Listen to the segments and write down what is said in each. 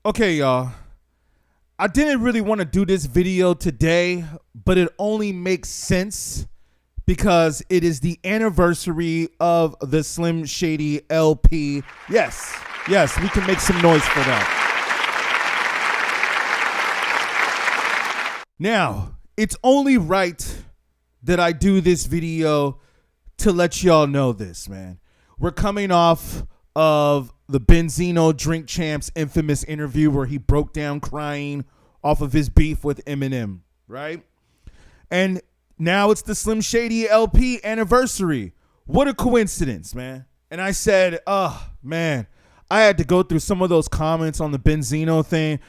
Okay, y'all. I didn't really want to do this video today, but it only makes sense because it is the anniversary of the Slim Shady LP. Yes, we can make some noise for that. Now, it's only right that I do this video to let y'all know this, man. We're coming off of the Benzino Drink Champs infamous interview where he broke down crying off of his beef with Eminem, right? And now it's the Slim Shady LP anniversary. What a coincidence, man. And I said, oh, man, I had to go through some of those comments on the Benzino thing.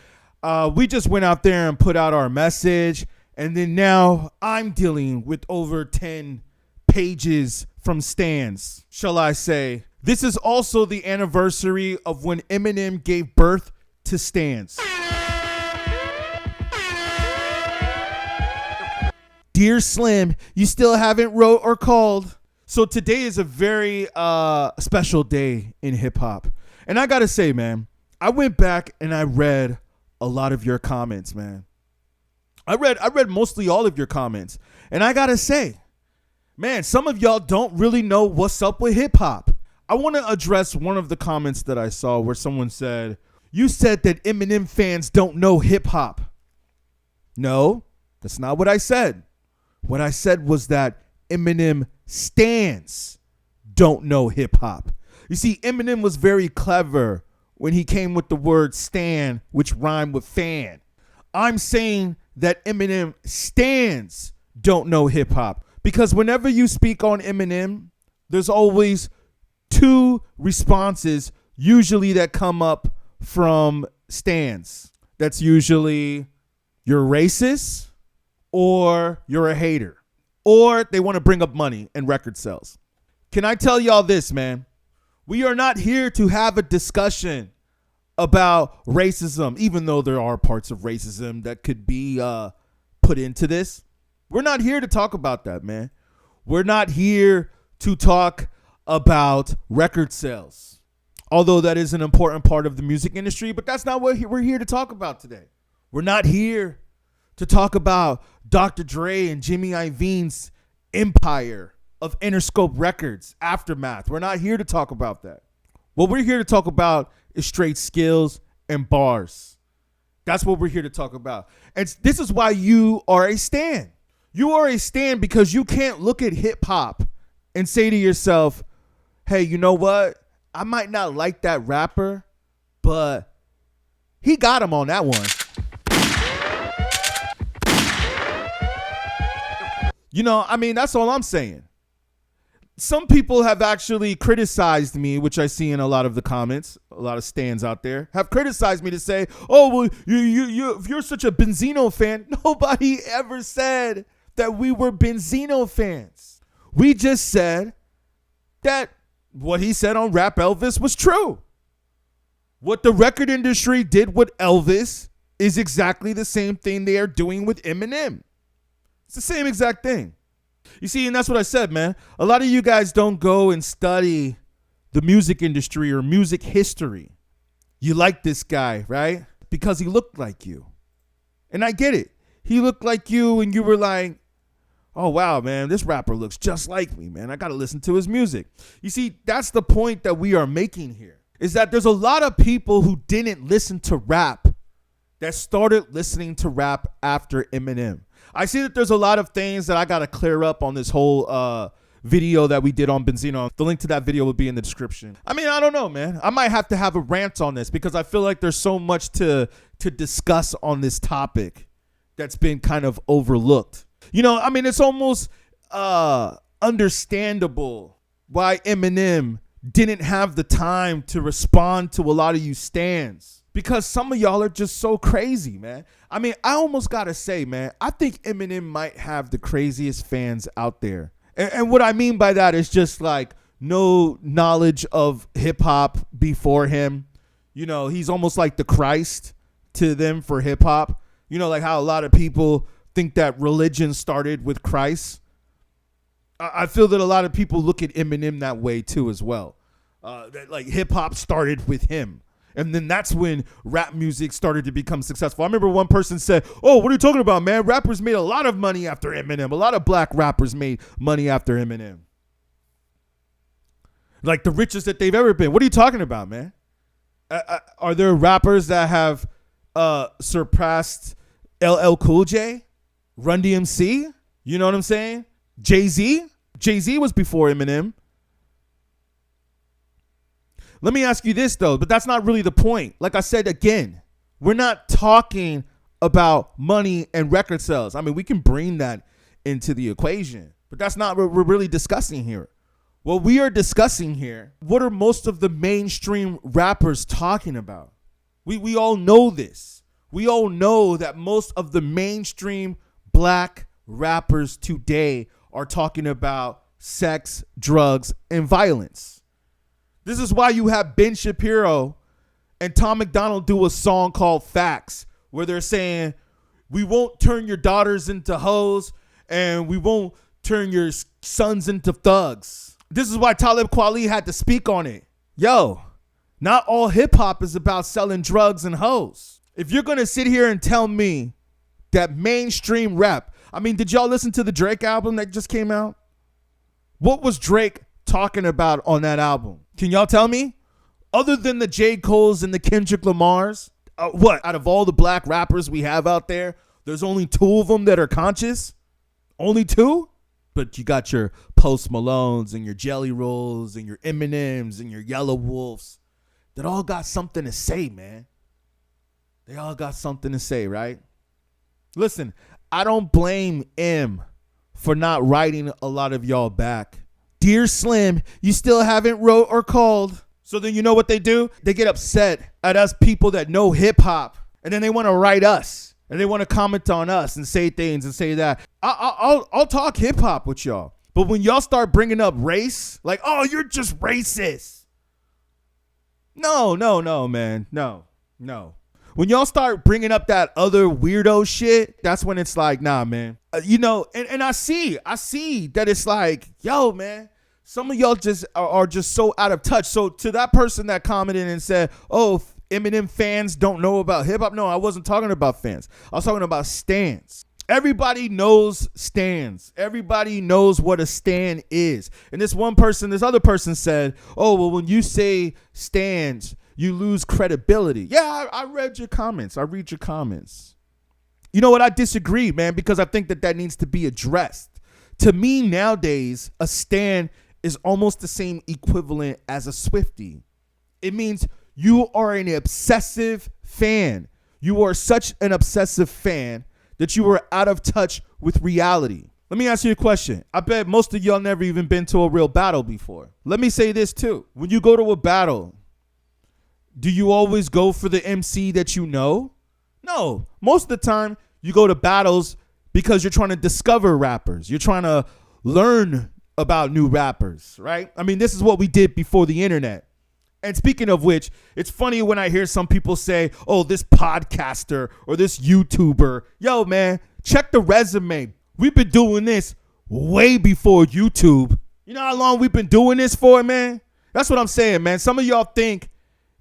We just went out there and put out our message. And then now I'm dealing with over 10 pages from stans, shall I say. This is also the anniversary of when Eminem gave birth to stans. Dear Slim, you still haven't wrote or called. So today is a very special day in hip hop. And I gotta say, man, I went back and I read a lot of your comments, man. I read mostly all of your comments. And I gotta say, man, some of y'all don't really know what's up with hip hop. I want to address one of the comments that I saw where someone said, you said that Eminem fans don't know hip hop. No, that's not what I said. What I said was that Eminem stans don't know hip hop. You see, Eminem was very clever when he came with the word stan, which rhymed with fan. I'm saying that Eminem stans don't know hip hop because whenever you speak on Eminem, there's always two responses usually that come up from stans. That's usually you're racist or you're a hater or they want to bring up money and record sales. Can I tell y'all this, man? We are not here to have a discussion about racism, even though there are parts of racism that could be put into this. We're not here to talk about that, man. We're not here to talk about record sales, although that is an important part of the music industry, but that's not what we're here to talk about today. We're not here to talk about Dr. Dre and Jimmy Iovine's empire of Interscope Records, Aftermath. We're not here to talk about that. What we're here to talk about is straight skills and bars. That's what we're here to talk about. And this is why you are a stan. You are a stan because you can't look at hip hop and say to yourself, hey, you know what? I might not like that rapper, but he got him on that one. You know, I mean, that's all I'm saying. Some people have actually criticized me, which I see in a lot of the comments, a lot of stans out there, have criticized me to say, oh, well, if you're such a Benzino fan, nobody ever said that we were Benzino fans. We just said that what he said on Rap Elvis was true. What the record industry did with Elvis is exactly the same thing they are doing with Eminem. It's the same exact thing. You see, and that's what I said, man. A lot of you guys don't go and study the music industry or music history. You like this guy, right? Because he looked like you. And I get it. He looked like you and you were like, oh, wow, man, this rapper looks just like me, man. I got to listen to his music. You see, that's the point that we are making here, is that there's a lot of people who didn't listen to rap that started listening to rap after Eminem. I see that there's a lot of things that I got to clear up on this whole video that we did on Benzino. The link to that video will be in the description. I mean, I don't know, man. I might have to have a rant on this because I feel like there's so much to discuss on this topic that's been kind of overlooked. You know, I mean, it's almost understandable why Eminem didn't have the time to respond to a lot of you stans because some of y'all are just so crazy, man. I mean, I almost got to say, man, I think Eminem might have the craziest fans out there. And what I mean by that is just like no knowledge of hip hop before him. You know, he's almost like the Christ to them for hip hop. You know, like how a lot of people think that religion started with Christ. I feel that a lot of people look at Eminem that way too as well. That like hip hop started with him. And then that's when rap music started to become successful. I remember one person said, "Oh, what are you talking about, man? Rappers made a lot of money after Eminem. A lot of black rappers made money after Eminem. Like the richest that they've ever been." What are you talking about, man? Are there rappers that have surpassed LL Cool J, Run DMC? You know what I'm saying? Jay-Z? Jay-Z was before Eminem. Let me ask you this, though, but that's not really the point. Like I said, again, we're not talking about money and record sales. I mean, we can bring that into the equation, but that's not what we're really discussing here. What we are discussing here, what are most of the mainstream rappers talking about? We all know this. We all know that most of the mainstream black rappers today are talking about sex, drugs, and violence. This is why you have Ben Shapiro and Tom McDonald do a song called Facts, where they're saying, we won't turn your daughters into hoes and we won't turn your sons into thugs. This is why Talib Kweli had to speak on it. Yo, not all hip hop is about selling drugs and hoes. If you're going to sit here and tell me that mainstream rap, I mean, did y'all listen to the Drake album that just came out? What was Drake talking about on that album? Can y'all tell me? Other than the J. Cole's and the Kendrick Lamars, what? Out of all the black rappers we have out there, there's only 2 of them that are conscious? Only 2? But you got your Post Malones and your Jelly Rolls and your Eminems and your Yellow Wolves that all got something to say, man. They all got something to say, right? Listen, I don't blame M for not writing a lot of y'all back. Dear Slim, you still haven't wrote or called. So then you know what they do? They get upset at us people that know hip hop, and then they want to write us and they want to comment on us and say things and say that. I'll talk hip hop with y'all, but when y'all start bringing up race, like, oh, you're just racist. No, man, no. When y'all start bringing up that other weirdo shit, that's when it's like, nah, man. And I see that it's like, yo, man, some of y'all just are just so out of touch. So to that person that commented and said, oh, Eminem fans don't know about hip hop. No, I wasn't talking about fans. I was talking about stans. Everybody knows stans. Everybody knows what a stan is. And this other person said, oh, well, when you say stans, you lose credibility. Yeah, I read your comments. I read your comments. You know what? I disagree, man, because I think that needs to be addressed. To me, nowadays, a stan is almost the same equivalent as a Swiftie. It means you are an obsessive fan. You are such an obsessive fan that you are out of touch with reality. Let me ask you a question. I bet most of y'all never even been to a real battle before. Let me say this too. When you go to a battle, do you always go for the MC that you know? No. Most of the time, you go to battles because you're trying to discover rappers. You're trying to learn about new rappers, right? I mean, this is what we did before the internet. And speaking of which, it's funny when I hear some people say, oh, this podcaster or this YouTuber. Yo, man, check the resume. We've been doing this way before YouTube. You know how long we've been doing this for, man? That's what I'm saying, man. Some of y'all think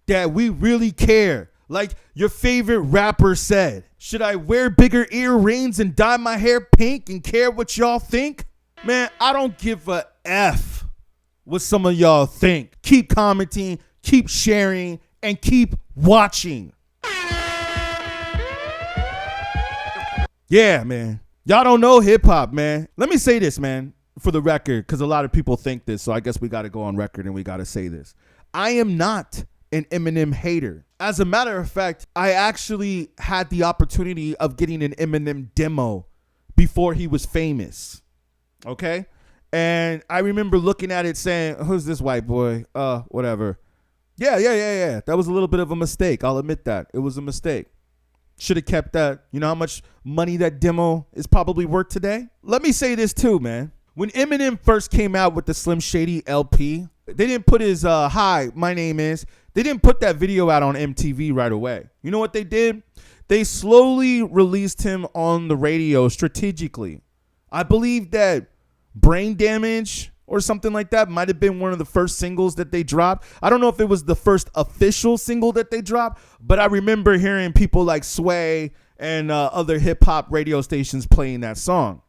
that we really care. Like your favorite rapper said, should I wear bigger earrings and dye my hair pink and care what y'all think? Man, I don't give a F what some of y'all think. Keep commenting, keep sharing, and keep watching. Yeah, man. Y'all don't know hip hop, man. Let me say this, man, for the record, because a lot of people think this, so I guess we got to go on record and we got to say this. I am not an Eminem hater. As a matter of fact, I actually had the opportunity of getting an Eminem demo before he was famous. Okay? And I remember looking at it saying, who's this white boy? Whatever. Yeah. That was a little bit of a mistake. I'll admit that. It was a mistake. Should have kept that. You know how much money that demo is probably worth today? Let me say this too, man. When Eminem first came out with the Slim Shady LP, they didn't put his, hi, my name is. They didn't put that video out on MTV right away. You know what they did? They slowly released him on the radio strategically. I believe that Brain Damage or something like that. Might have been one of the first singles that they dropped. I don't know if it was the first official single that they dropped, but I remember hearing people like Sway and other hip hop radio stations playing that song.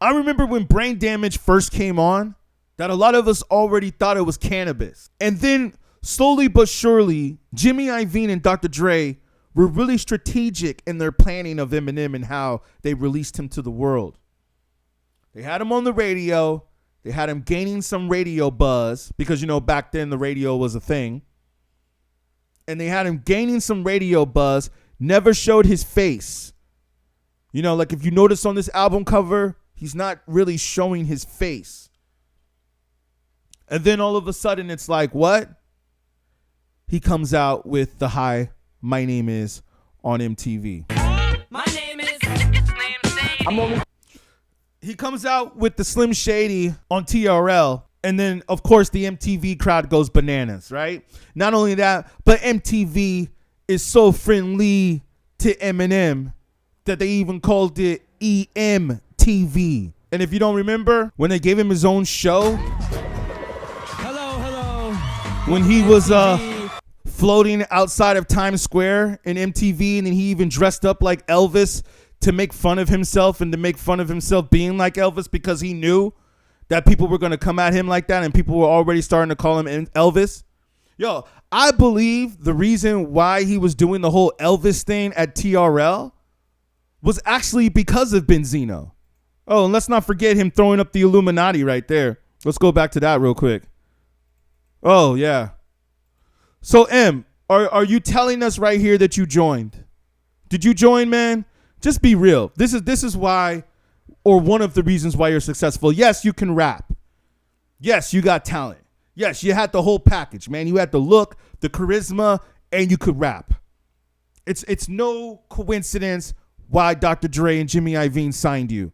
I remember when Brain Damage first came on, that a lot of us already thought it was cannabis. And then slowly but surely, Jimmy Iovine and Dr. Dre were really strategic in their planning of Eminem and how they released him to the world. They had him on the radio. They had him gaining some radio buzz because, you know, back then the radio was a thing. And they had him gaining some radio buzz, never showed his face. You know, like if you notice on this album cover, he's not really showing his face. And then all of a sudden it's like, what? He comes out with the Hi, My Name Is on MTV. My name is Slim Shady. He comes out with the Slim Shady on TRL. And then, of course, the MTV crowd goes bananas, right? Not only that, but MTV is so friendly to Eminem that they even called it EMTV. And if you don't remember, when they gave him his own show, when he was floating outside of Times Square in MTV, and then he even dressed up like Elvis to make fun of himself and to make fun of himself being like Elvis because he knew that people were going to come at him like that and people were already starting to call him Elvis. Yo, I believe the reason why he was doing the whole Elvis thing at TRL was actually because of Benzino. Oh, and let's not forget him throwing up the Illuminati right there. Let's go back to that real quick. Oh, yeah. So, M, are you telling us right here that you joined? Did you join, man? Just be real. This is why, or one of the reasons why you're successful. Yes, you can rap. Yes, you got talent. Yes, you had the whole package, man. You had the look, the charisma, and you could rap. It's no coincidence why Dr. Dre and Jimmy Iovine signed you.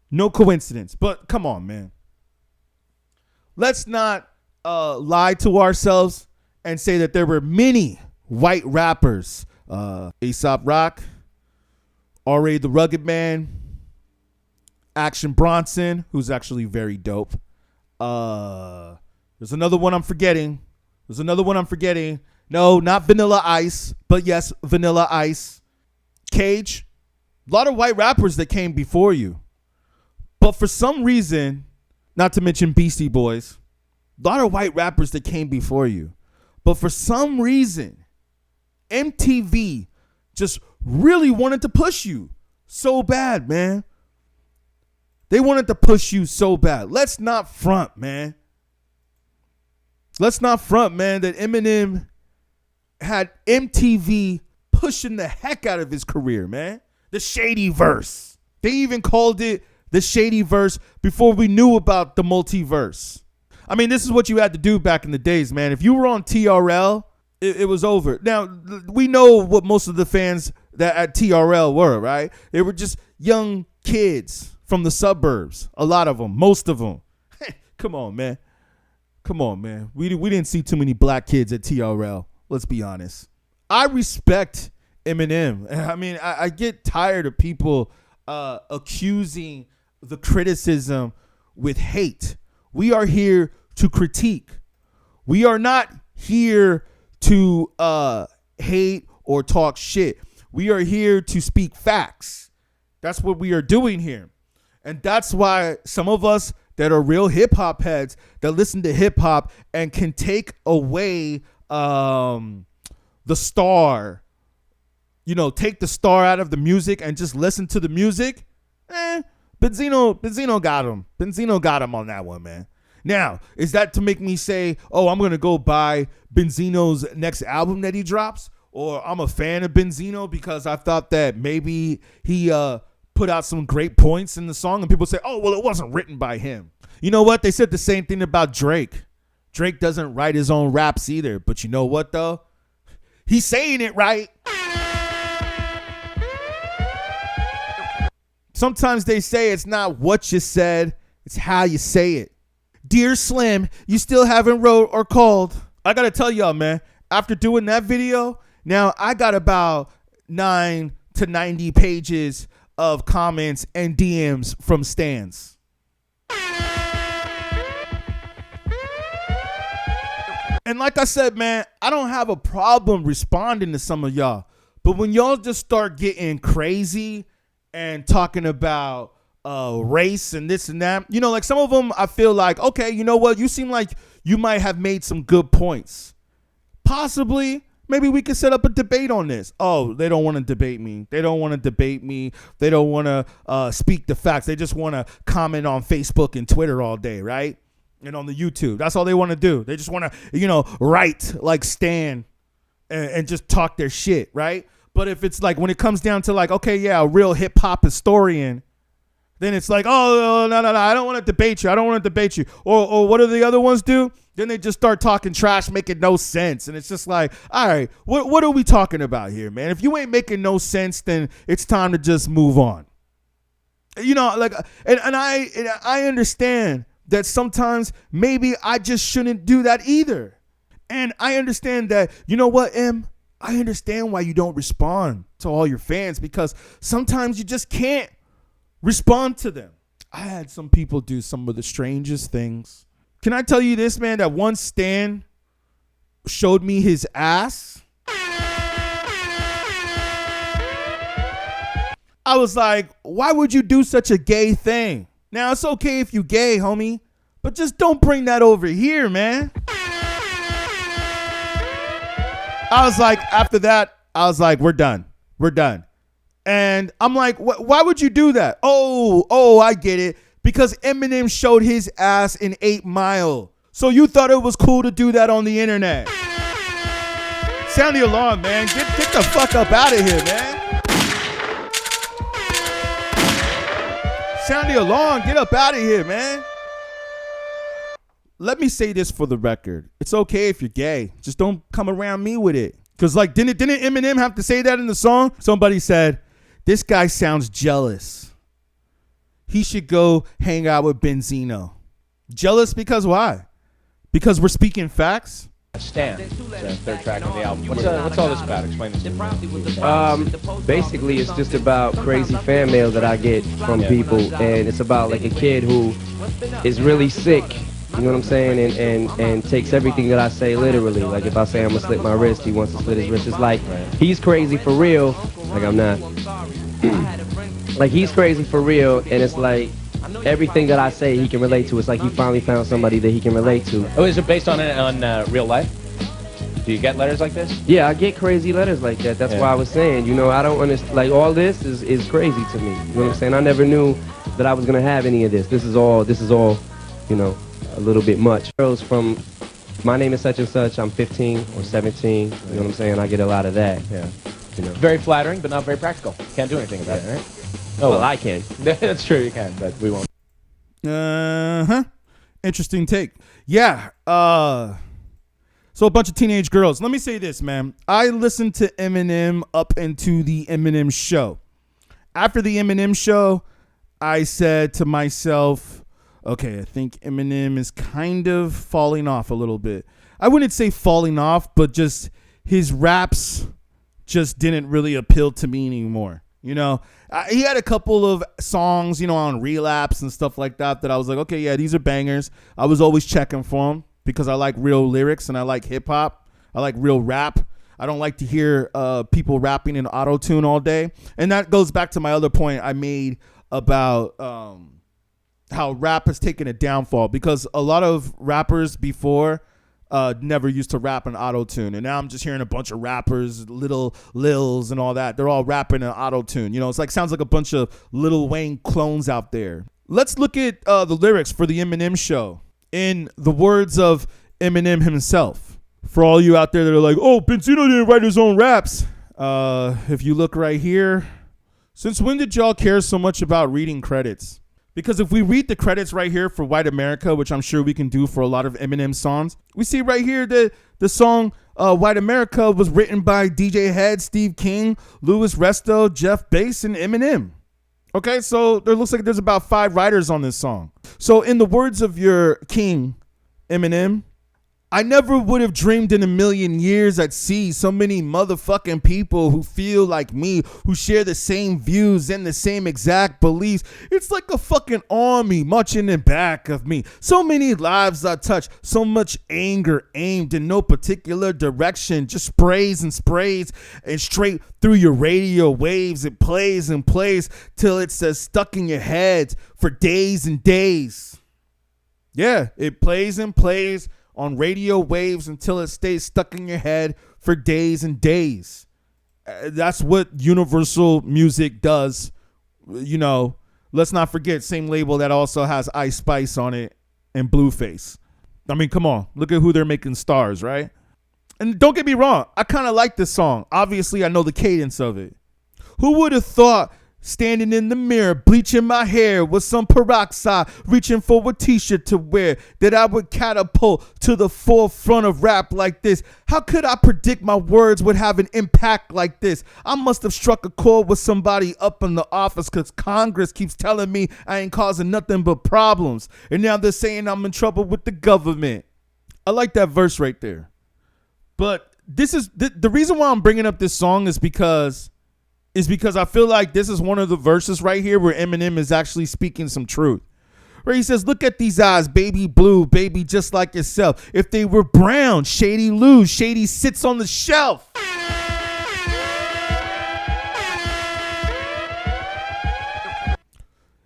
No coincidence. But come on, man. Let's not lie to ourselves and say that there were many white rappers. A$AP Rock, R.A. the Rugged Man, Action Bronson, who's actually very dope. There's another one I'm forgetting. No, not Vanilla Ice, but yes, Vanilla Ice. Cage. A lot of white rappers that came before you. But for some reason, not to mention Beastie Boys, a lot of white rappers that came before you. But for some reason, MTV just really wanted to push you so bad, man. They wanted to push you so bad. Let's not front, man. Let's not front, man, that Eminem had MTV pushing the heck out of his career, man. The Shady verse. They even called it the Shady verse before we knew about the multiverse. I mean, this is what you had to do back in the days, man. If you were on TRL, it was over. Now, we know what most of the fans that at TRL were, right? They were just young kids from the suburbs. A lot of them, most of them. Come on, man. We didn't see too many black kids at TRL. Let's be honest. I respect Eminem. I mean, I get tired of people accusing the criticism with hate. We are here to critique. We are not here to hate or talk shit. We are here to speak facts. That's what we are doing here. And that's why some of us that are real hip hop heads that listen to hip hop and can take away the star, take the star out of the music and just listen to the music. Benzino got him. Benzino got him on that one, man. Now, is that to make me say, oh, I'm going to go buy Benzino's next album that he drops? Or I'm a fan of Benzino because I thought that maybe he put out some great points in the song, and people say, oh, well, it wasn't written by him. You know what? They said the same thing about Drake. Drake doesn't write his own raps either. But you know what, though? He's saying it right. Sometimes they say it's not what you said, it's how you say it. Dear Slim, you still haven't wrote or called. I got to tell y'all, man, after doing that video, now I got about 9 to 90 pages of comments and DMs from stans. And like I said, man, I don't have a problem responding to some of y'all. But when y'all just start getting crazy and talking about race and this and that, like some of them, I feel like, okay, you know what? You seem like you might have made some good points. Possibly, maybe we could set up a debate on this. Oh, they don't want to debate me. They don't want to debate me. They don't want to speak the facts. They just want to comment on Facebook and Twitter all day, right? And on the YouTube. That's all they want to do. They just want to, write like Stan and just talk their shit, right? But if it's like when it comes down to like, okay, yeah, a real hip hop historian, then it's like, oh, no, I don't want to debate you. I don't want to debate you. Or what do the other ones do? Then they just start talking trash, making no sense. And it's just like, all right, what are we talking about here, man? If you ain't making no sense, then it's time to just move on. And I understand that sometimes maybe I just shouldn't do that either. And I understand that, you know what, Em? I understand why you don't respond to all your fans, because sometimes you just can't respond to them. I had some people do some of the strangest things. Can I tell you this, man, that one stan showed me his ass? I was like, why would you do such a gay thing? Now, it's okay if you gay, homie, but just don't bring that over here, man. I was like, after that, I was like, we're done. And I'm like, why would you do that? Oh, I get it. Because Eminem showed his ass in 8 Mile. So you thought it was cool to do that on the internet. Sound the alarm, man. Get the fuck up out of here, man. Sound the alarm. Get up out of here, man. Let me say this for the record. It's okay if you're gay. Just don't come around me with it. Because like, didn't Eminem have to say that in the song? Somebody said, this guy sounds jealous. He should go hang out with Benzino. Jealous because why? Because we're speaking facts? Stan, the third track on the album. What's all this about? Explain this to me. Basically, it's just about crazy fan mail that I get from people, and it's about like a kid who is really sick. You know what I'm saying? And takes everything that I say literally. Like if I say I'm gonna slit my wrist, he wants to slit his wrist. It's like he's crazy for real. Like I'm not. Like he's crazy for real, and it's like everything that I say he can relate to. It's like he finally found somebody that he can relate to. Oh, is it based on real life? Do you get letters like this? Yeah, I get crazy letters like that. That's why I was saying, I don't understand. Like all this is crazy to me. You know what I'm saying? I never knew that I was gonna have any of this. This is all, a little bit much. Girls from, my name is such and such, I'm 15 or 17, you know what I'm saying? I get a lot of that. Yeah. Very flattering, but not very practical. Can't do anything about it, right? Oh, well, I can. That's true, you can, but we won't. Interesting take. Yeah. So a bunch of teenage girls. Let me say this, man. I listened to Eminem up into the Eminem show. After the Eminem show, I said to myself, okay, I think Eminem is kind of falling off a little bit. I wouldn't say falling off, but just his raps just didn't really appeal to me anymore. He had a couple of songs, on Relapse and stuff like that I was like, okay, yeah, these are bangers. I was always checking for them because I like real lyrics and I like hip hop. I like real rap. I don't like to hear people rapping in auto-tune all day. And that goes back to my other point I made about how rap has taken a downfall, because a lot of rappers before never used to rap in auto-tune, and now I'm just hearing a bunch of rappers, Little Lils and all that. They're all rapping in auto-tune. It's like sounds like a bunch of Lil Wayne clones out there. Let's look at the lyrics for the Eminem show in the words of Eminem himself. For all you out there that are like, oh, Benzino didn't write his own raps. If you look right here, since when did y'all care so much about reading credits? Because if we read the credits right here for White America, which I'm sure we can do for a lot of Eminem songs, we see right here that the song White America was written by DJ Head, Steve King, Louis Resto, Jeff Bass, and Eminem. Okay, so there looks like there's about 5 writers on this song. So in the words of your king, Eminem, I never would have dreamed in a million years I'd see so many motherfucking people who feel like me, who share the same views and the same exact beliefs. It's like a fucking army marching in back of me. So many lives I touch, so much anger aimed in no particular direction, just sprays and sprays and straight through your radio waves. It plays and plays till it says stuck in your head for days and days. Yeah, it plays and plays on radio waves until it stays stuck in your head for days and days. That's what universal music does. You know, let's not forget, same label that also has Ice Spice on it and Blueface. I mean, come on, look at who they're making stars, right? And don't get me wrong, I kind of like this song. Obviously, I know the cadence of it. Who would have thought standing in the mirror, bleaching my hair with some peroxide, reaching for a t-shirt to wear, that I would catapult to the forefront of rap like this? How could I predict my words would have an impact like this? I must have struck a chord with somebody up in the office, because Congress keeps telling me I ain't causing nothing but problems. And now they're saying I'm in trouble with the government. I like that verse right there. But this is the reason why I'm bringing up this song is because I feel like this is one of the verses right here where Eminem is actually speaking some truth. Where he says, look at these eyes, baby blue, baby just like yourself. If they were brown, Shady lose, Shady sits on the shelf.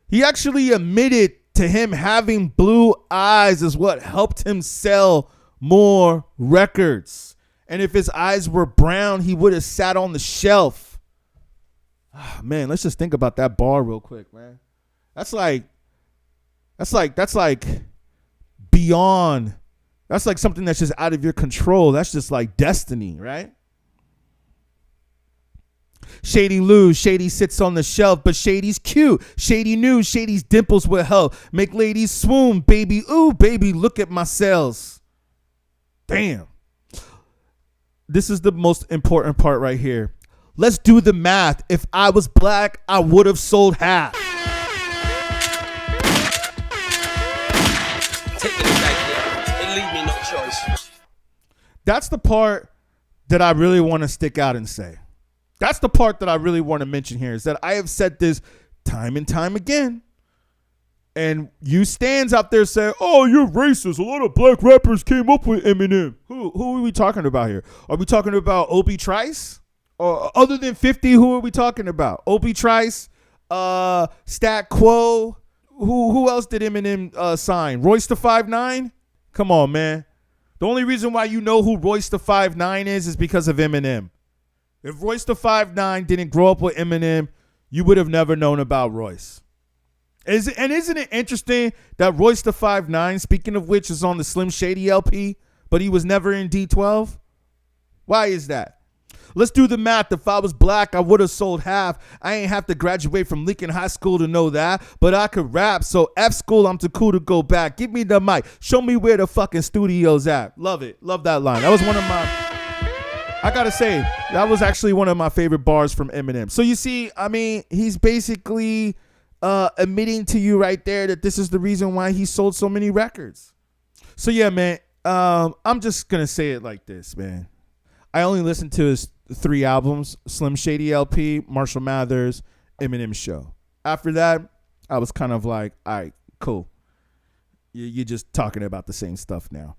He actually admitted to him having blue eyes is what helped him sell more records. And if his eyes were brown, he would have sat on the shelf. Man, let's just think about that bar real quick, man. That's like beyond. That's like something that's just out of your control. That's just like destiny, right? Shady lose, Shady sits on the shelf, but Shady's cute. Shady knew Shady's dimples would help make ladies swoon. Baby, ooh, baby, look at my cells. Damn. This is the most important part right here. Let's do the math. If I was black, I would have sold half. Take the back there and leave me no choice. That's the part that I really want to stick out and say. That's the part that I really want to mention here, is that I have said this time and time again. And you stands out there saying, oh, you're racist. A lot of black rappers came up with Eminem. Who are we talking about here? Are we talking about Obi Trice? Or other than 50, who are we talking about? Obi Trice, Stat Quo. Who else did Eminem sign? Royce the 5'9"? Come on, man. The only reason why you know who Royce the 5'9" is because of Eminem. If Royce the 5'9" didn't grow up with Eminem, you would have never known about Royce. Isn't it interesting that Royce the 5'9", speaking of which, is on the Slim Shady LP, but he was never in D12? Why is that? Let's do the math. If I was black, I would have sold half. I ain't have to graduate from Lincoln High School to know that, but I could rap. So F school, I'm too cool to go back. Give me the mic. Show me where the fucking studio's at. Love it. Love that line. That was one of my, I gotta say, that was actually one of my favorite bars from Eminem. So you see, I mean, he's basically admitting to you right there that this is the reason why he sold so many records. So yeah, man, I'm just gonna say it like this, man. I only listened to his 3 albums: Slim Shady LP, Marshall Mathers, Eminem Show. After that, I was kind of like, all right, cool. You're just talking about the same stuff now.